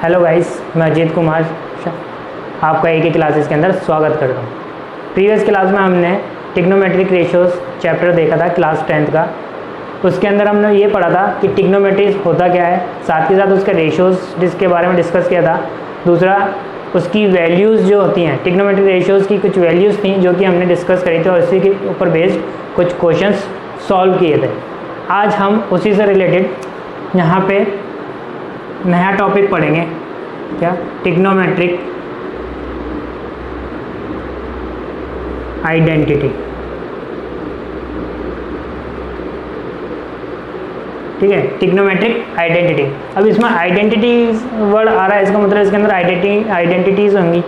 Hello guys, मैं अजीत कुमार आपका एक ही क्लासेस के अंदर स्वागत करता हूँ। प्रीवियस क्लास में हमने टिग्नोमेट्रिक रेशियोज चैप्टर देखा था क्लास 10th का। उसके अंदर हमने ये पढ़ा था कि टिग्नोमेट्री होता क्या है, साथ ही साथ उसके रेशियोज जिसके बारे में डिस्कस किया था। दूसरा, उसकी वैल्यूज़ जो होती हैं, टिग्नोमेट्रिक रेशियोज़ की कुछ वैल्यूज़ थी जो कि हमने डिस्कस करी थी और उसी के ऊपर बेस्ड कुछ क्वेश्चंस सॉल्व किए थे। आज हम उसी से रिलेटेड यहाँ पे नया टॉपिक पढ़ेंगे। क्या? Trigonometric identity. ठीक है, टिग्नोमेट्रिक आइडेंटिटी। अब इसमें आइडेंटिटी वर्ड आ रहा है, इसका मतलब इसके अंदर आइडेंटिटीज़ होंगी।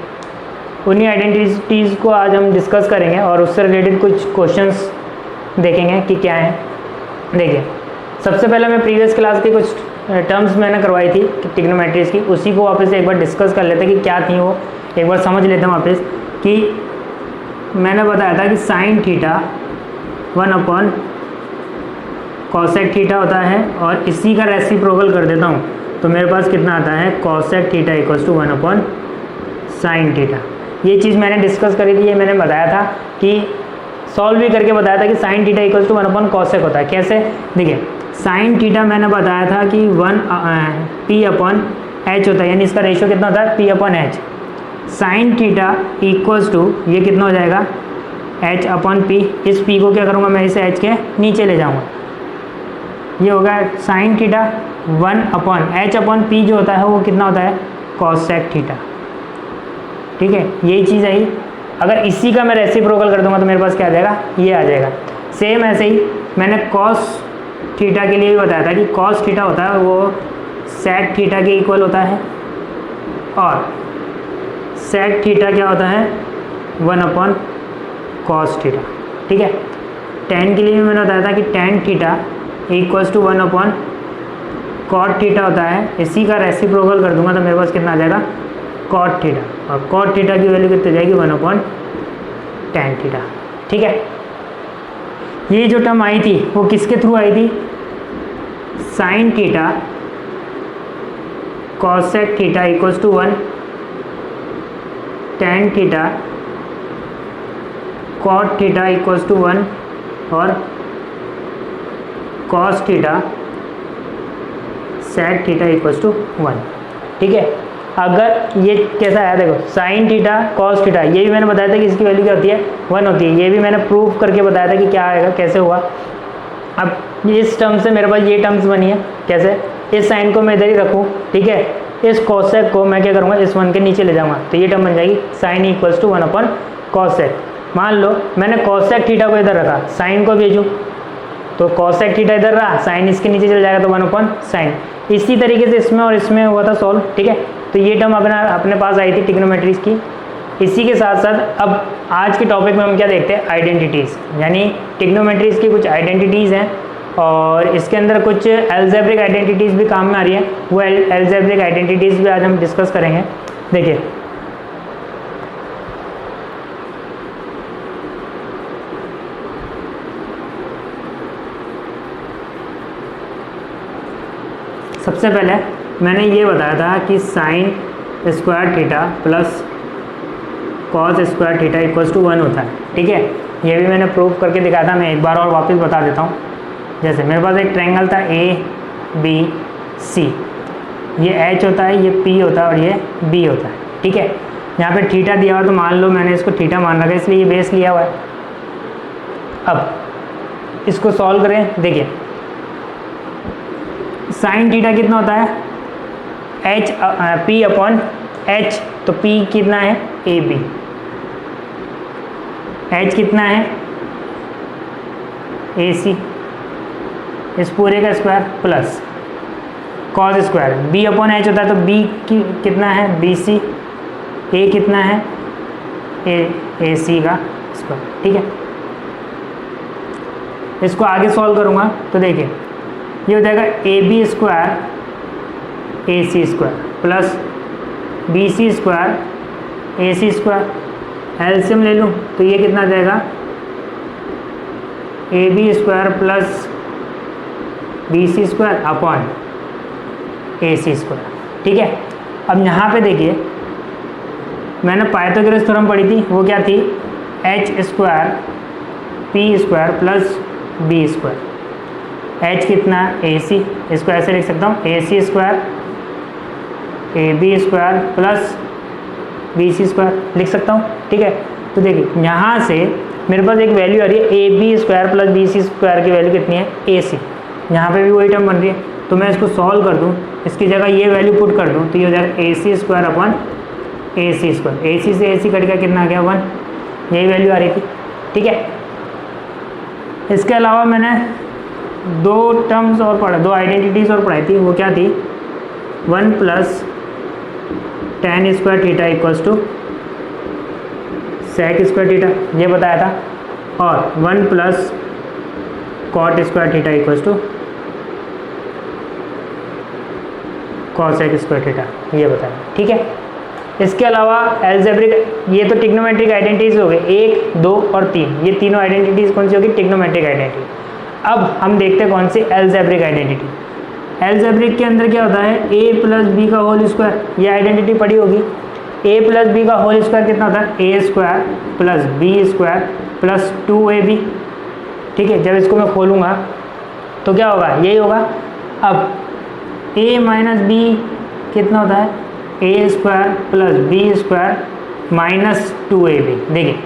उन्हीं आइडेंटिटीज़ को आज हम डिस्कस करेंगे और उससे रिलेटेड कुछ क्वेश्चंस देखेंगे कि क्या है। देखिए, सबसे पहले मैं प्रीवियस क्लास के कुछ टर्म्स मैंने करवाई थी टिग्नोमेट्रीज की, उसी को वापस एक बार डिस्कस कर लेते हैं कि क्या थी वो, एक बार समझ लेते हैं वापस। कि मैंने बताया था कि साइन थीटा 1 कॉसेक थीटा होता है और इसी का रेसिप्रोकल कर देता हूँ तो मेरे पास कितना आता है, cosec theta equals to 1 sine theta. ये चीज़ मैंने डिस्कस करी थी, ये मैंने बताया था कि सॉल्व भी करके बताया था कि sine theta equals to 1 cosec होता है। कैसे? देखिए, साइन थीटा मैंने बताया था कि 1 p/h होता है, यानी इसका रेशियो कितना होता है, p/h। Sign theta equals to ये कितना हो जाएगा, h/p। इस p को क्या करूँगा मैं, इसे h के नीचे ले जाऊँगा, ये होगा साइन थीटा 1/h/p जो होता है वो कितना होता है, कॉसेक थीटा। ठीक है, यही चीज़ आई। अगर इसी का मैं रेसिप्रोकल कर दूंगा तो मेरे पास क्या आ जाएगा, ये आ जाएगा। सेम ऐसे ही मैंने कॉस थीटा के लिए भी बताया था कि कॉस थीटा होता है वो सेक थीटा के इक्वल होता है और सेक थीटा क्या होता है, 1 कॉस थीटा। ठीक है, टेन के लिए भी मैंने बताया था कि tan theta equals to 1 cot theta होता है। इसी का रेसिप्रोकल कर दूंगा तो मेरे पास कितना आ जाएगा, कॉट थीटा, और कॉट थीटा की वैल्यू कितनी जाएगी, 1/tan थीटा। ठीक है, ये जो टर्म आई थी वो किसके थ्रू आई थी, sine theta cosec theta equals to 1 tan theta cot theta equals to 1 और cos theta sec theta equals to 1। ठीक है, अगर ये कैसा आया, देखो साइन थीटा कॉस थीटा, ये भी मैंने बताया था कि इसकी वैल्यू क्या होती है, 1 होती है। ये भी मैंने प्रूव करके बताया था कि क्या आएगा, कैसे हुआ। अब इस टर्म से मेरे पास ये टर्म्स बनी है, कैसे, इस साइन को मैं इधर ही रखूँ, ठीक है, इस कॉसेक को मैं क्या करूँगा, इस 1 के नीचे ले जाऊँगा तो ये टर्म बन जाएगी साइन इक्वल्स टू 1 कॉसेक। मान लो मैंने कॉसेक थीटा को इधर रखा, साइन को भेजूँ तो कॉसेक थीटा इधर रहा, साइन इसके नीचे चल जाएगा तो 1 साइन। इसी तरीके से इसमें और इसमें हुआ था सॉल्व। ठीक है, तो ये टर्म अपने पास आई थी टिग्नोमेट्रीज की। इसी के साथ साथ अब आज के टॉपिक में हम क्या देखते हैं, आइडेंटिटीज़, यानी टिग्नोमेट्रीज की कुछ आइडेंटिटीज़ हैं और इसके अंदर कुछ एल्जेब्रिक आइडेंटिटीज़ भी काम में आ रही हैं। वो एल्जेब्रिक आइडेंटिटीज़ भी आज हम डिस्कस करेंगे। देखिए, सबसे पहले मैंने ये बताया था कि sine square theta plus cos square theta equals to 1 होता है। ठीक है, ये भी मैंने प्रूव करके दिखाया था, मैं एक बार और वापस बता देता हूँ। जैसे मेरे पास एक ट्रायंगल था ABC, ये H होता है, ये P होता है और ये B होता है। ठीक है, यहाँ पे थीटा दिया हुआ तो मान लो मैंने इसको थीटा मान रखा है, इसलिए ये बेस लिया हुआ है। अब इसको सॉल्व करें। देखिए, साइन थीटा कितना होता है, P/H, तो P कितना है, AB। H कितना है, AC, इस पूरे का square plus cos square B/H होता है तो B की कितना है, BC, A कितना है, AC का स्क्वायर। ठीक है, इसको आगे सॉल्व करूँगा तो देखिए ये हो जाएगा AB square AC square plus BC square AC square. LCM ले लूँ तो ये कितना आ जाएगा, AB square plus BC square upon AC square. ठीक है, अब यहाँ पे देखिए मैंने पाइथागोरस थ्योरम पढ़ी थी, वो क्या थी, h square P square plus B square. h कितना है AC, इसको ऐसे लिख सकता हूँ AC square AB square plus BC square लिख सकता हूँ, ठीक है। तो देखिए यहाँ से मेरे पास एक वैल्यू आ रही है AB square plus BC square की वैल्यू कितनी है AC, यहाँ पे भी वही टर्म बन रही है। तो मैं इसको सॉल्व कर दूँ, इसकी जगह ये वैल्यू पुट कर दूँ तो ये हो जाएगा AC square upon AC square, AC से AC कट गया, कितना आ गया 1, यही वैल्यू आ रही थी, ठीक है। इसके अलावा मैंने दो टर्म्स और पढ़ा, दो आइडेंटिटीज़ और पढ़ाई थी, वो क्या थी, 1 plus tan square theta equals to sec square theta, ये बताया था, और 1 plus cot square theta equals to cosec square theta, ये बताया, ठीक है। इसके अलावा एल्जेब्रिक, ये तो टिग्नोमेट्रिक आइडेंटिटीज हो गए 1, 2 और 3, ये तीनों आइडेंटिटीज कौन सी होगी, टिग्नोमेट्रिक आइडेंटिटी। अब हम देखते हैं कौन सी एल्जेब्रिक आइडेंटिटी। एल्जेब्रिक के अंदर क्या होता है, a प्लस बी का होल स्क्वायर, ये आइडेंटिटी पड़ी होगी। a प्लस बी का होल स्क्वायर कितना होता है, a square plus B square plus 2ab, ठीक है। जब इसको मैं खोलूँगा तो क्या होगा, यही होगा। अब a माइनस बी कितना होता है, a square plus B square minus 2ab। देखिए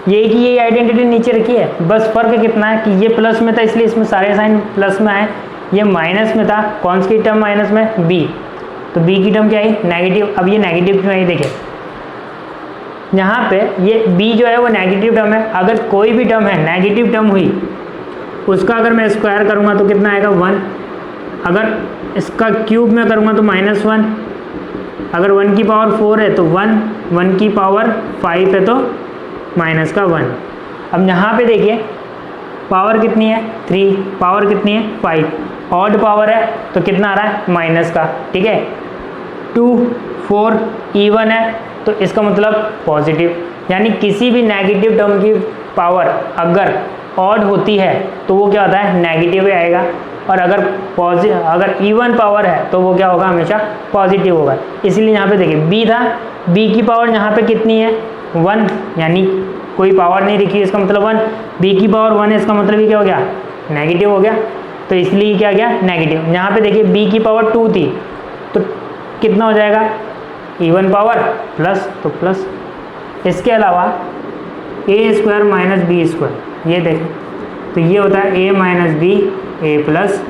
ये कि ये आइडेंटिटी नीचे रखी है, बस फ़र्क कितना है कि ये प्लस में था इसलिए इसमें सारे साइन प्लस में आए, ये माइनस में था, कौन सी टर्म माइनस में, b, तो b की टर्म क्या आई, नेगेटिव। अब ये नेगेटिव क्यों आई, देखिए यहाँ पे ये b जो है वो नेगेटिव टर्म है। अगर कोई भी टर्म है नेगेटिव टर्म हुई, उसका अगर मैं स्क्वायर करूँगा तो कितना आएगा 1, अगर इसका क्यूब में करूँगा तो -1, अगर 1 की पावर 4 है तो 1, 1 की पावर 5 है तो माइनस का 1। अब यहाँ पे देखिए पावर कितनी है 3, पावर कितनी है 5, ऑड पावर है तो कितना आ रहा है माइनस का, ठीक है। 2, 4 इवन है तो इसका मतलब पॉजिटिव, यानी किसी भी नेगेटिव टर्म की पावर अगर ऑड होती है तो वो क्या होता है, नेगेटिव ही आएगा, और अगर इवन पावर है तो वो क्या होगा, हमेशा पॉजिटिव होगा। इसलिए यहाँ पे देखिए b था, b की पावर यहाँ पे कितनी है 1, यानी कोई पावर नहीं लिखी, इसका मतलब 1, b की पावर 1 है, इसका मतलब ही क्या हो गया, नेगेटिव हो गया, तो इसलिए क्या गया नेगेटिव। यहाँ पे देखिए b की पावर 2 थी तो कितना हो जाएगा, इवन पावर प्लस, तो प्लस। इसके अलावा a square minus B square, ये देखें तो ये होता है a minus B a plus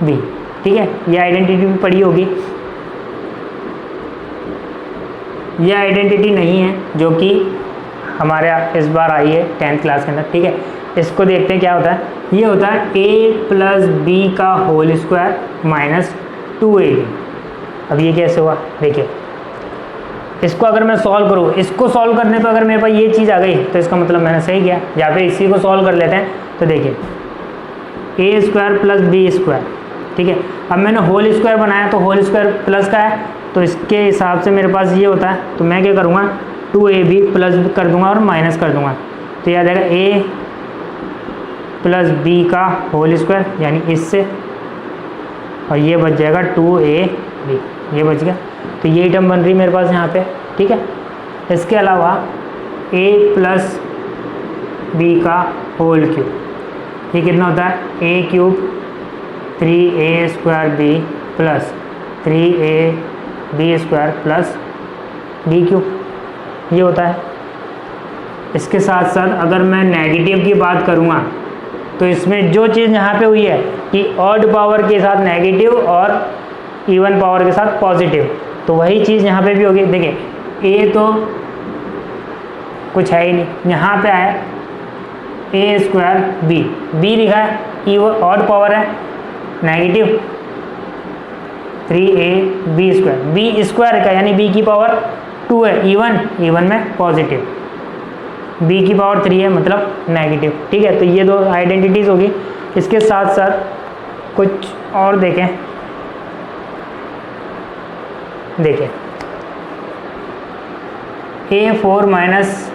B, ठीक है। ये आइडेंटिटी भी पढ़ी होगी। ये आइडेंटिटी नहीं है जो कि हमारे इस बार आई है 10th क्लास के अंदर, ठीक है। इसको देखते हैं क्या होता है, ये होता है a प्लस बी का होल स्क्वायर माइनस 2ab। अब ये कैसे हुआ, देखिए इसको अगर मैं सॉल्व करूँ, इसको सॉल्व करने पर अगर मेरे पास ये चीज़ आ गई तो इसका मतलब मैंने सही किया। या फिर इसी को सॉल्व कर लेते हैं, तो देखिए a square plus B square, ठीक है। अब मैंने होल स्क्वायर बनाया तो होल स्क्वायर प्लस का है, तो इसके हिसाब से मेरे पास ये होता है, तो मैं क्या करूँगा 2ab प्लस कर दूंगा और माइनस कर दूंगा, तो याद आएगा a प्लस बी का होल स्क्वायर, यानी इससे, और ये बच जाएगा 2ab, ये बच गया। तो ये टर्म बन रही मेरे पास यहाँ पे, ठीक है। इसके अलावा a प्लस बी का होल क्यूब, ये कितना होता है, a cube 3a square B plus 3ab square plus b cube, ये होता है। इसके साथ साथ अगर मैं नेगेटिव की बात करूँगा तो इसमें जो चीज़ यहाँ पे हुई है कि ऑड पावर के साथ नेगेटिव और इवन पावर के साथ पॉजिटिव, तो वही चीज़ यहाँ पे भी होगी। देखिए a तो कुछ है ही नहीं, यहाँ पे आया a स्क्वायर b लिखा है, इवन ऑड पावर है negative 3ab square, b square का यानी b की पावर 2 है, इवन में पॉजिटिव, b की पावर 3 है मतलब नेगेटिव, ठीक है। तो ये दो आइडेंटिटीज़ होगी। इसके साथ साथ कुछ और देखें, देखिए a4 माइनस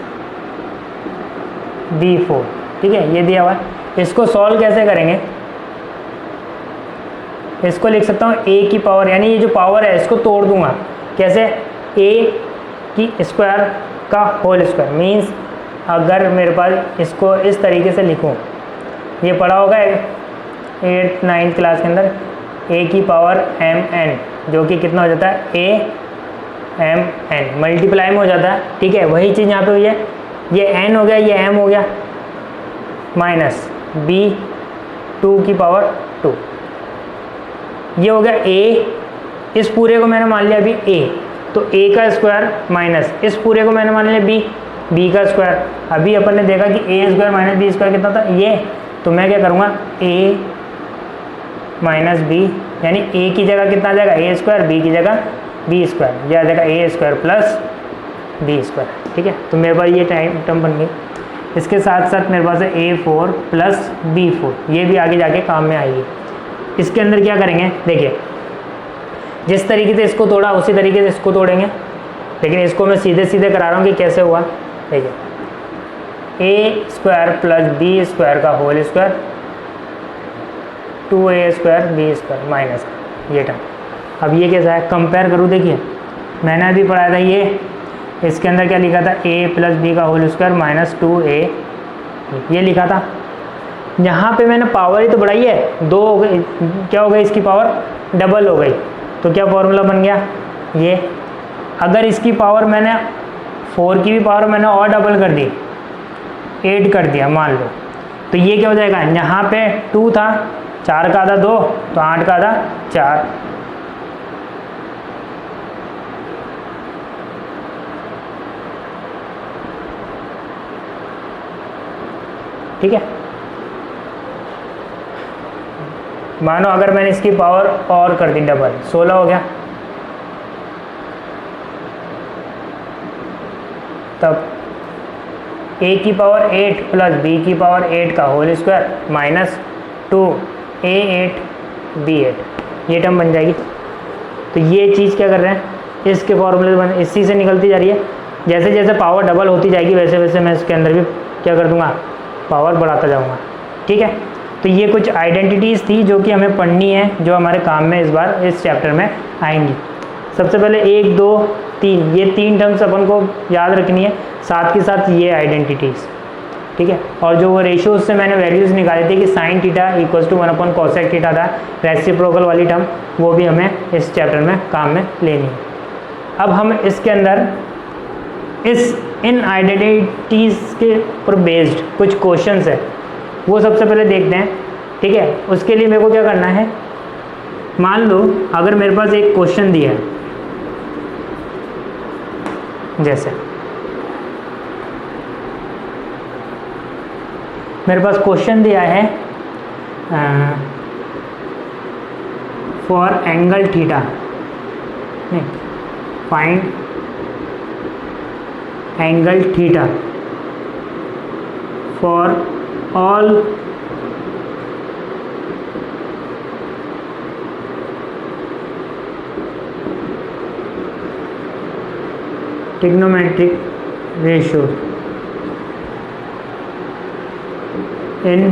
b4, ठीक है, ये दिया हुआ है। इसको सॉल्व कैसे करेंगे, इसको लिख सकता हूँ a की पावर, यानी ये जो पावर है इसको तोड़ दूंगा कैसे, ए की स्क्वायर का होल स्क्वायर मीन्स अगर मेरे पास इसको इस तरीके से लिखूं, ये पढ़ा होगा 8th 9th क्लास के अंदर, ए की पावर एम एन, जो कि कितना हो जाता है ए एम एन, मल्टीप्लाई में हो जाता है। ठीक है, वही चीज़ यहाँ पे हुई है, ये एन हो गया, ये एम हो गया, माइनस बी 2 की पावर 2, ये हो गया ए, इस पूरे को मैंने मान लिया अभी ए, तो ए का स्क्वायर माइनस इस पूरे को मैंने मान लिया बी, बी का स्क्वायर। अभी अपन ने देखा कि ए स्क्वायर माइनस बी स्क्वायर कितना था ये, तो मैं क्या करूँगा ए माइनस बी, यानी ए की जगह कितना आ जाएगा ए स्क्वायर, बी की जगह बी स्क्वायर, यह आ जाएगा ए स्क्वायर प्लस बी स्क्वायर। ठीक है, तो मेरे पास ये टर्म बन गई। इसके साथ साथ मेरे पास है A4 प्लस B4, ये भी आगे जाके काम में आएगी। इसके अंदर क्या करेंगे, देखिए जिस तरीके से इसको तोड़ा उसी तरीके से इसको तोड़ेंगे, लेकिन इसको मैं सीधे सीधे करा रहा हूँ कि कैसे हुआ। देखिए A square plus B square का whole square 2a square B square minus ये टर्म। अब ये कैसा है, कंपेयर करूँ, देखिए मैंने अभी पढ़ाया था ये, इसके अंदर क्या लिखा था a प्लस बी का होल स्क्वायर माइनस 2a, ये लिखा था। यहाँ पे मैंने पावर ही तो बढ़ाई है, 2 हो गई, क्या हो गई इसकी पावर डबल हो गई, तो क्या फॉर्मूला बन गया ये। अगर इसकी पावर मैंने 4 की भी पावर मैंने और डबल कर दी, 8 कर दिया मान लो, तो ये क्या हो जाएगा, यहाँ पे 2 था, 4 का आधा 2, तो 8 का आधा 4। ठीक है, मानो अगर मैंने इसकी पावर और कर दी डबल, 16 हो गया, तब a की पावर 8 प्लस b की पावर 8 का whole square minus 2a8 b8, ये टर्म बन जाएगी। तो ये चीज़ क्या कर रहे हैं, इसके फॉर्मूले बन इसी से निकलती जा रही है। जैसे जैसे पावर डबल होती जाएगी वैसे वैसे मैं इसके अंदर भी क्या कर दूंगा, पावर बढ़ाता जाऊंगा। ठीक है, तो ये कुछ आइडेंटिटीज़ थी जो कि हमें पढ़नी है, जो हमारे काम में इस बार इस चैप्टर में आएंगी। सबसे पहले 1 2 3, ये 3 टर्म्स अपन को याद रखनी है, साथ के साथ ये आइडेंटिटीज़। ठीक है, और जो वो रेशियोज से मैंने वैल्यूज़ निकाले थे कि sine theta equals to 1 upon cosec theta था, रेसिप्रोकल वाली टर्म, वो भी हमें इस चैप्टर में काम में लेनी है। अब हम इसके अंदर इन आइडेंटिटीज़ के ऊपर बेस्ड कुछ क्वेश्चंस है, वो सबसे पहले देखते हैं। ठीक है, उसके लिए मेरे को क्या करना है, मान लो अगर मेरे पास एक क्वेश्चन दिया है, जैसे मेरे पास क्वेश्चन दिया है for angle theta, find angle theta for all trigonometric ratios in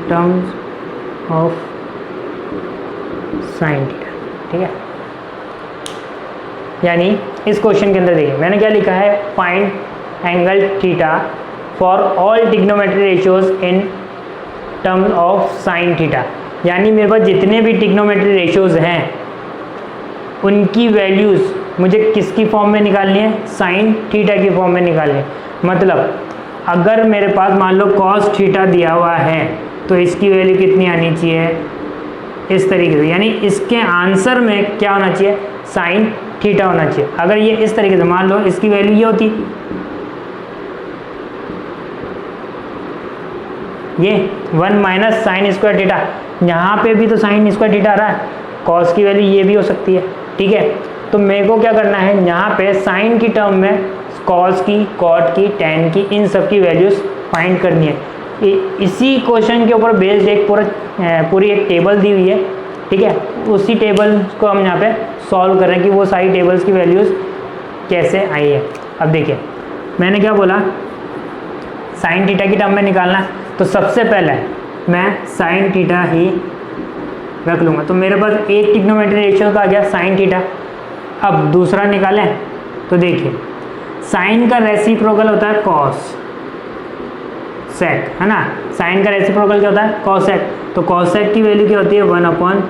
terms of sin theta. ठीक है, यानी इस क्वेश्चन के अंदर देखिए मैंने क्या लिखा है, find angle theta for all trigonometry ratios in terms of sine theta. यानी मेरे पास जितने भी ट्रिग्नोमेट्री रेशियोज हैं उनकी वैल्यूज़ मुझे किसकी फॉर्म में निकालनी है, साइन थीटा की फॉर्म में निकालनी है। मतलब अगर मेरे पास मान लो कॉस थीटा दिया हुआ है तो इसकी वैल्यू कितनी आनी चाहिए, इस तरीके से, यानी इसके आंसर में क्या होना चाहिए, साइन थीटा होना चाहिए। अगर ये इस तरीके से मान लो इसकी वैल्यू ये होती, ये 1 माइनस साइन स्क्वायर थीटा, यहाँ पे भी तो साइन स्क्वायर थीटा आ रहा है, कॉस की वैल्यू ये भी हो सकती है। ठीक है, तो मेरे को क्या करना है, यहाँ पे साइन की टर्म में कॉस की, कॉट की, टैन की, इन सब की वैल्यूज़ फाइंड करनी है। इसी क्वेश्चन के ऊपर बेस्ड एक पूरी एक टेबल दी हुई है। ठीक है, उसी टेबल को हम यहाँ पे सॉल्व कर रहे हैं कि वो सारी टेबल्स की वैल्यूज़ कैसे आई है। अब देखिए मैंने क्या बोला, साइन थीटा की टर्म में निकालना है, तो सबसे पहले मैं साइन थीटा ही रख लूँगा। तो मेरे पास एक ट्रिग्नोमेट्री रेशियो का आ गया साइन थीटा। अब दूसरा निकालें तो देखिए, साइन का रेसिप्रोकल होता है कॉस सेक, है ना। साइन का रेसिप्रोकल क्या होता है? Cosec. तो कॉस सेक की वैल्यू क्या होती है? 1 अपॉन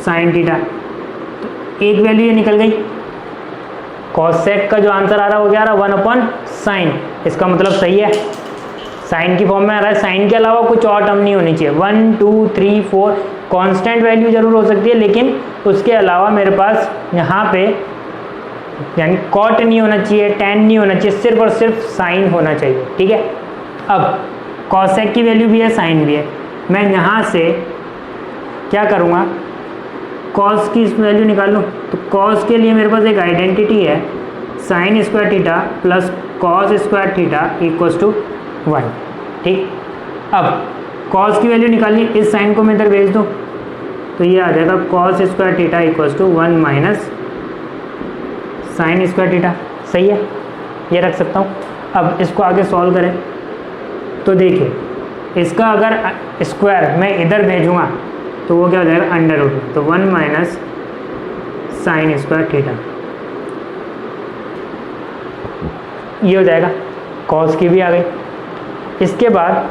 साइन थीटा। तो एक वैल्यू ये निकल गई। कॉस सेक का जो आंसर आ रहा है वो क्या आ रहा है? 1 अपॉन साइन। इसका मतलब सही है, साइन की फॉर्म में आ रहा है। साइन के अलावा कुछ और टर्म नहीं होनी चाहिए। 1 2 3 4 कांस्टेंट वैल्यू जरूर हो सकती है, लेकिन उसके अलावा मेरे पास यहाँ पे यानी कॉट नहीं होना चाहिए, टैन नहीं होना चाहिए, सिर्फ और सिर्फ साइन होना चाहिए। ठीक है। अब कॉसेक की वैल्यू भी है, साइन भी है। मैं यहाँ से क्या करूँगा? कॉस की वैल्यू निकाल लूँ। तो कॉस के लिए मेरे पास एक आइडेंटिटी है, sine square theta plus cos square theta equals to 1। ठीक। अब कॉस की वैल्यू निकालनी, इस साइन को मैं इधर भेज दूँ तो ये आ जाएगा cos square theta equals to 1 minus sine square theta. सही है, ये रख सकता हूँ। अब इसको आगे सॉल्व करें तो देखिए, इसका अगर स्क्वायर मैं इधर भेजूँगा तो वो क्या हो जाएगा? अंडर रूट में। तो 1 माइनस साइन स्क्वायर थीटा ये हो जाएगा। कॉस की भी आ गई। इसके बाद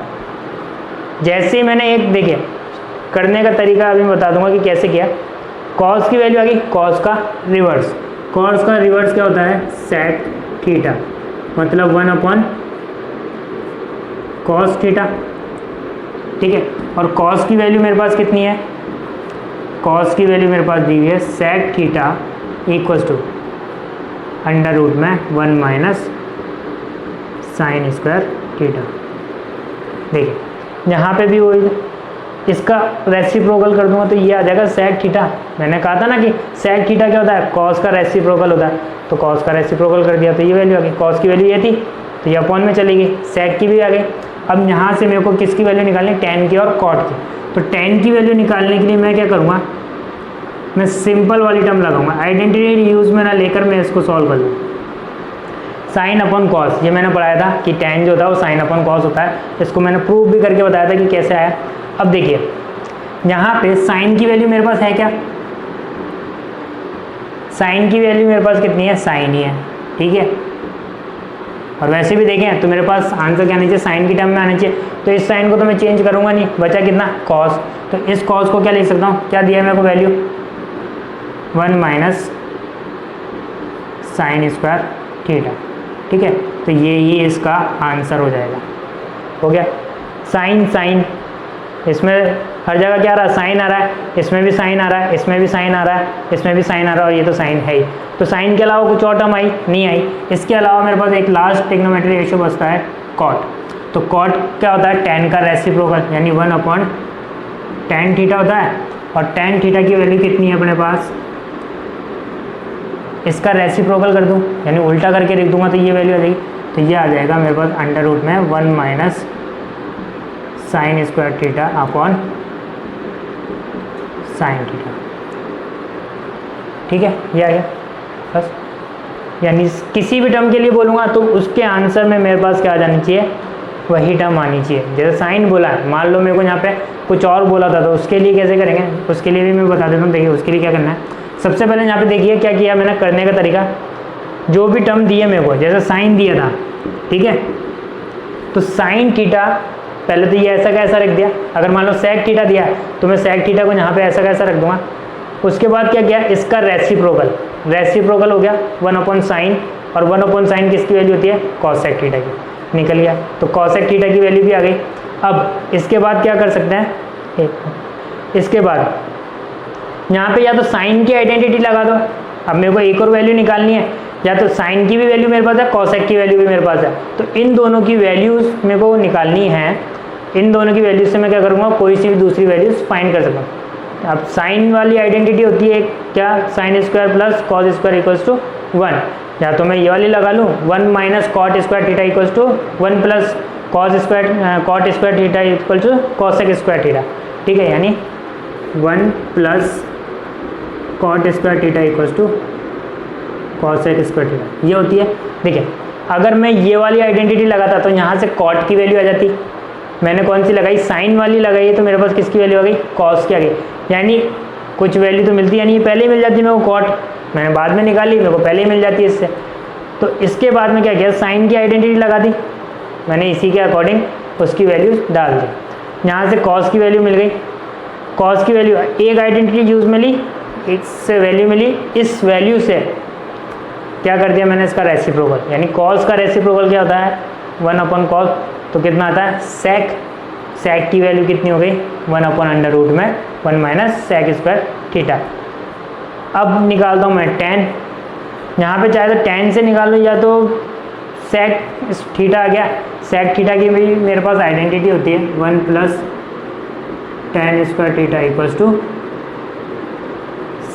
जैसे ही मैंने एक देखिए करने का तरीका अभी मैं बता दूंगा कि कैसे किया। कॉस की वैल्यू आ गई, कॉस का रिवर्स। कॉस का रिवर्स क्या होता है? सेक थीटा, मतलब 1 अपॉन कॉस थीटा। ठीक है। और कॉस की वैल्यू मेरे पास कितनी है? कॉस की वैल्यू मेरे पास दी हुई है sec theta equals to under root में 1 माइनस साइन स्क्वायर थीटा। देखिए यहाँ पे भी वही, इसका रेसिप्रोकल कर दूंगा तो ये आ जाएगा सेक थीटा। मैंने कहा था ना कि सेक थीटा क्या होता है? कॉस का रेसिप्रोकल होता है। तो कॉस का रेसिप्रोकल कर दिया तो ये वैल्यू आ गई। कॉस की वैल्यू ये थी तो ये अपॉन में चली गई, सेक की भी आ गई। अब यहाँ से मेरे को किसकी वैल्यू निकालनी? टैन की और कॉट की। तो टैन की वैल्यू निकालने के लिए मैं क्या करूँगा? मैं सिंपल वाली टर्म लगाऊंगा, आइडेंटिटी यूज़ में ना लेकर मैं इसको सॉल्व कर लूँ। साइन अपॉन कॉस, ये मैंने पढ़ाया था कि टैन जो होता है वो साइन अपॉन कॉस होता है। इसको मैंने प्रूव भी करके बताया था कि कैसे आया। अब देखिए यहाँ पे साइन की वैल्यू मेरे पास है क्या? साइन की वैल्यू मेरे पास कितनी है? साइन ही है। ठीक है। और वैसे भी देखें तो मेरे पास आंसर क्या आना चाहिए? साइन की टर्म में आना चाहिए। तो इस साइन को तो मैं चेंज करूँगा नहीं, बचा कितना? कॉस। तो इस कॉस को क्या लिख सकता हूँ? क्या दिया है मेरे को value? 1 minus sine square theta. ठीक है। तो ये ही इसका आंसर हो जाएगा। हो गया। साइन साइन, इसमें हर जगह क्या आ रहा है? साइन आ रहा है। इसमें भी साइन आ रहा है, इसमें भी साइन आ रहा है, इसमें भी साइन आ रहा है, और ये तो साइन है ही। तो साइन के अलावा कुछ और टर्म आई नहीं आई। इसके अलावा मेरे पास एक लास्ट ट्रिग्नोमेट्री रेशियो बचता है कॉट। तो कॉट क्या होता है? टैन का रेसिप्रोकल, यानी 1 अपॉन टैन थीटा होता है। और टैन थीटा की वैल्यू कितनी है अपने पास? इसका रेसिप्रोकल कर दूँ यानी उल्टा करके लिख दूंगा तो ये वैल्यू आ जाएगी। तो ये आ जाएगा मेरे पास अंडर रूट में 1 minus sine square theta upon sine theta. ठीक है, ये आ गया बस। यानी किसी भी टर्म के लिए बोलूँगा तो उसके आंसर में मेरे पास क्या आ जानी चाहिए? वही टर्म आनी चाहिए। जैसे साइन बोला है, मान लो मेरे को यहाँ पे कुछ और बोला था तो उसके लिए कैसे करेंगे उसके लिए भी मैं बता देता हूँ। देखिए उसके लिए क्या करना है, सबसे पहले यहाँ पे देखिए क्या किया मैंने करने का तरीका। जो भी टर्म दिए मेरे को, जैसे साइन दिया था, ठीक है, तो साइन थीटा पहले तो ये ऐसा का ऐसा रख दिया। अगर मान लो सेक थीटा दिया तो मैं सेक थीटा को यहाँ पे ऐसा का ऐसा रख दूंगा। उसके बाद क्या किया, इसका रेसिप्रोकल हो गया 1 अपॉन साइन, और 1 अपॉन साइन किसकी वैल्यू होती है? कॉस सेक थीटा की। निकल गया, तो कॉस सेक थीटा की वैल्यू भी आ गई। अब इसके बाद क्या कर सकते हैं, इसके बाद यहाँ पे या तो साइन की आइडेंटिटी लगा दो। अब मेरे को एक और वैल्यू निकालनी है, या तो साइन की भी वैल्यू मेरे पास है, कॉसेक की वैल्यू भी मेरे पास है, तो इन दोनों की वैल्यूज़ मेरे को निकालनी है। इन दोनों की वैल्यूज से मैं क्या करूँगा, कोई सी भी दूसरी वैल्यूज फाइंड कर सकता हूँ। अब साइन वाली आइडेंटिटी होती है क्या, sine square plus cos square equals to 1। या तो मैं ये वाली लगा लूँ 1 minus cot square theta equals to 1 plus cot square theta equal to cosec square theta. ठीक है, यानी 1 plus cot square theta equals to cosec square theta, ये होती है। देखिए अगर मैं ये वाली आइडेंटिटी लगाता तो यहाँ से कॉट की वैल्यू आ जाती, मैंने कौन सी लगाई, साइन वाली लगाई है, तो मेरे पास किसकी वैल्यू आ गई, कॉस की आ गई, यानी कुछ वैल्यू तो मिलती, यानी ये पहले ही मिल जाती मेरे को कॉट, मैंने बाद में निकाली, मेरे को पहले ही मिल जाती है इससे। तो इसके बाद में क्या किया, साइन की आइडेंटिटी लगा दी मैंने, इसी के अकॉर्डिंग उसकी वैल्यू डाल दी। यहाँ से कॉस की वैल्यू मिल गई, कॉस की वैल्यू एक आइडेंटिटी यूज मिली, इससे वैल्यू मिली, इस वैल्यू से क्या कर दिया मैंने, इसका रेसिप्रोकल, यानी कॉस का रेसिप्रोकल क्या होता है 1/cos, तो कितना आता है सेक, सेक की वैल्यू कितनी हो गई 1/√1 सेक स्क्वायर थीटा। अब निकालता हूँ मैं tan, यहाँ पे चाहे तो tan से निकाल लो या तो सेक थीटा आ गया, सेक थीटा की भी मेरे पास आइडेंटिटी होती है 1 + tan square theta =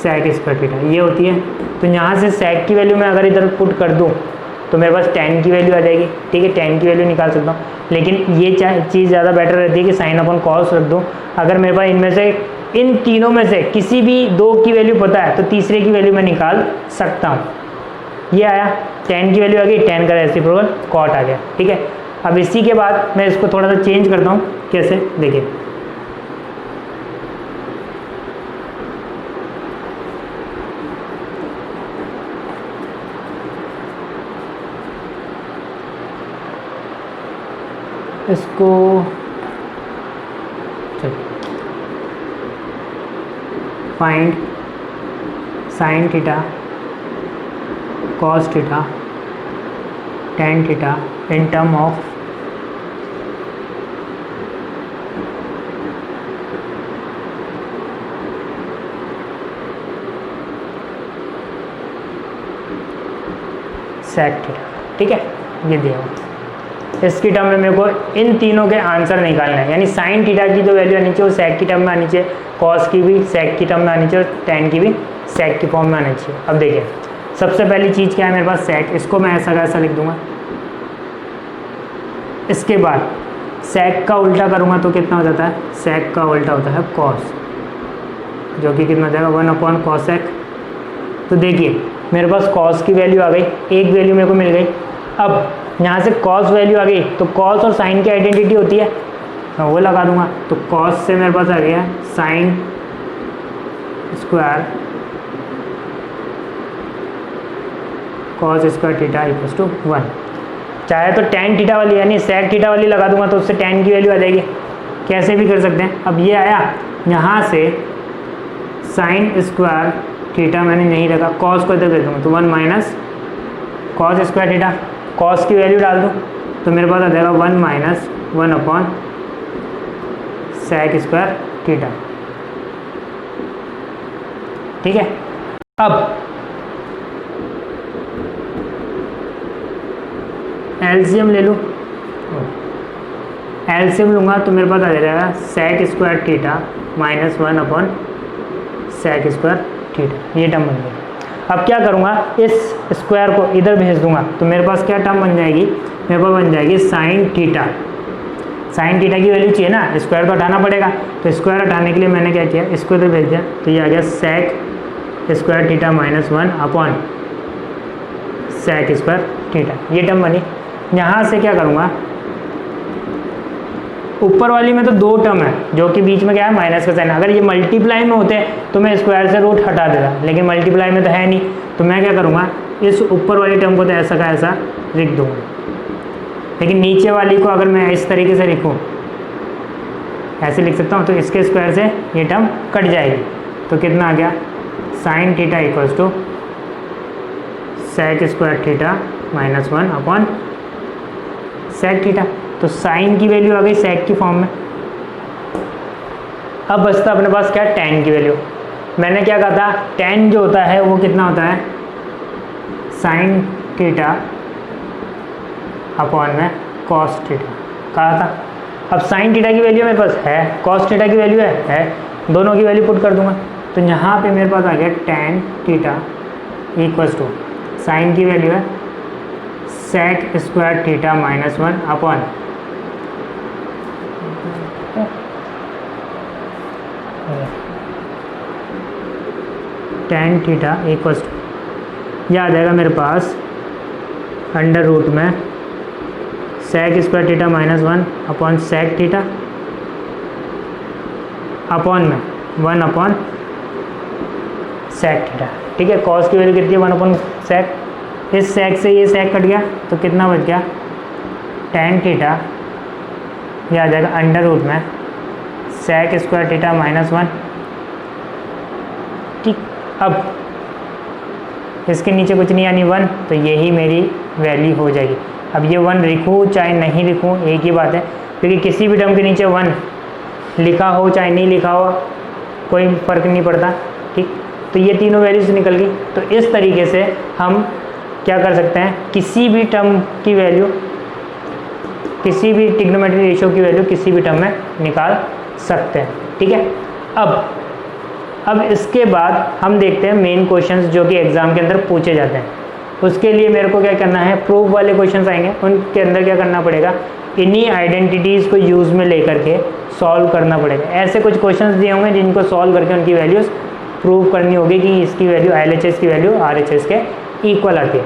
sec square theta, ये होती है। तो यहाँ से सेक की वैल्यू मैं अगर इधर पुट कर दूँ तो मेरे पास tan की वैल्यू आ जाएगी, ठीक है, tan की वैल्यू निकाल सकता हूँ, लेकिन ये चीज़ ज़्यादा बेटर रहती है कि sin/cos रख दूँ। अगर मेरे पास इनमें से इन तीनों में से किसी भी दो की वैल्यू पता है तो तीसरे की वैल्यू मैं निकाल सकता हूँ। ये आया, tan की वैल्यू आ गई, tan का रेसिप्रोकल cot आ गया, ठीक है। अब इसी के बाद मैं इसको थोड़ा सा चेंज करता हूँ, कैसे देखिए, इसको find sine theta cos theta tan theta in term of sec theta, ठीक है, ये दिया हुआ। इसकी टर्म में मेरे को इन तीनों के आंसर निकालना है, यानी साइन थीटा की जो वैल्यू आनी चाहिए वो सेक की टर्म में आनी चाहिए, कॉस की भी सेक की टर्म में आनी चाहिए, और tan की भी सेक की फॉर्म में आनी चाहिए। अब देखिए सबसे पहली चीज़ क्या है मेरे पास सेक, इसको मैं ऐसा का ऐसा लिख दूंगा। इसके बाद सेक का उल्टा करूँगा तो कितना हो जाता है, सेक का उल्टा होता है कॉस, जो कि कितना हो जाएगा 1/cos सेक। तो देखिए मेरे पास कॉस की वैल्यू आ गई, एक वैल्यू मेरे को मिल गई। अब यहाँ से कॉस वैल्यू आ गई तो कॉस और साइन की आइडेंटिटी होती है, मैं वो लगा दूंगा। तो कॉस से मेरे पास आ गया sine square cos square theta = 1। चाहे तो tan थीटा वाली यानी सेक थीटा वाली लगा दूंगा तो उससे tan की वैल्यू आ जाएगी, कैसे भी कर सकते हैं। अब ये आया, यहाँ से साइन स्क्वायर थीटा मैंने नहीं रखा, कॉस को इधर दे दूँगा तो 1 - cos स्क्वायर थीटा, कॉस की वैल्यू डाल दूँ तो मेरे पास आ जाएगा 1 - 1/, सेक स्क्वायर थीटा, ठीक है। अब एलसीएम ले लूँ, एलसीएम लूँगा तो मेरे पास आ जाएगा sec square theta -1/, sec square theta, ये टर्म बन गया। अब क्या करूँगा, इस स्क्वायर को इधर भेज दूंगा तो मेरे पास क्या टर्म बन जाएगी, मेरे पास बन जाएगी साइन थीटा। साइन थीटा की वैल्यू चाहिए ना, स्क्वायर तो हटाना पड़ेगा, तो स्क्वायर हटाने के लिए मैंने क्या किया, इसको इधर भेज दिया तो ये आ गया sec square theta -1/, sec square theta, ये टर्म बनी। यहाँ से क्या करूँगा, ऊपर वाली में तो दो टर्म है जो कि बीच में क्या है माइनस का साइन, अगर ये मल्टीप्लाई में होते तो मैं स्क्वायर से रूट हटा देता, लेकिन मल्टीप्लाई में तो है नहीं, तो मैं क्या करूँगा, इस ऊपर वाली टर्म को तो ऐसा का ऐसा लिख दूँगा, लेकिन नीचे वाली को अगर मैं इस तरीके से लिखूँ, ऐसे लिख सकता हूँ, तो इसके स्क्वायर से ये टर्म कट जाएगी। तो कितना आ गया, sine theta = sec square theta -1/, sec theta. तो साइन की वैल्यू आ गई सेक की फॉर्म में। अब बचता अपने पास क्या, tan की वैल्यू। मैंने क्या कहा था, tan जो होता है वो कितना होता है, साइन थीटा में कॉस थीटा कहा था। अब साइन थीटा की वैल्यू मेरे पास है, कॉस थीटा की वैल्यू है, दोनों की वैल्यू पुट कर दूंगा तो यहाँ पे मेरे पास आ गया tan थीटा = साइन की वैल्यू है sec square theta -1/, tan theta = यह आ जाएगा मेरे पास अंडर रूट में sec square theta minus 1 upon sec theta upon में 1 अपॉन sec थीटा। ठीक है, cos की वैल्यू कितनी है 1 अपॉन sec, इस sec से ये sec कट गया तो कितना बच गया tan थीटा, ये आ जाएगा अंडर रूट में sec स्क्वायर थीटा माइनस 1। ठीक, अब इसके नीचे कुछ नहीं यानी 1, तो यही मेरी वैल्यू हो जाएगी। अब ये 1 लिखूँ चाहे नहीं लिखूँ एक ही बात है, क्योंकि किसी भी टर्म के नीचे 1 लिखा हो चाहे नहीं लिखा हो कोई फ़र्क नहीं पड़ता। ठीक, तो ये तीनों वैल्यूज निकल गई। तो इस तरीके से हम क्या कर सकते हैं, किसी भी टर्म की वैल्यू, किसी भी ट्रिग्नोमेट्रिक रेशियो की वैल्यू किसी भी टर्म में निकाल सकते हैं। ठीक है, अब इसके बाद हम देखते हैं मेन क्वेश्चंस जो कि एग्ज़ाम के अंदर पूछे जाते हैं। उसके लिए मेरे को क्या करना है, प्रूफ वाले क्वेश्चंस आएंगे, उनके अंदर क्या करना पड़ेगा, इन्हीं आइडेंटिटीज़ को यूज़ में लेकर के सॉल्व करना पड़ेगा। ऐसे कुछ क्वेश्चंस दिए होंगे जिनको सॉल्व करके उनकी वैल्यूज़ प्रूव करनी होगी कि इसकी वैल्यू LHS की वैल्यू RHS के इक्वल आती है।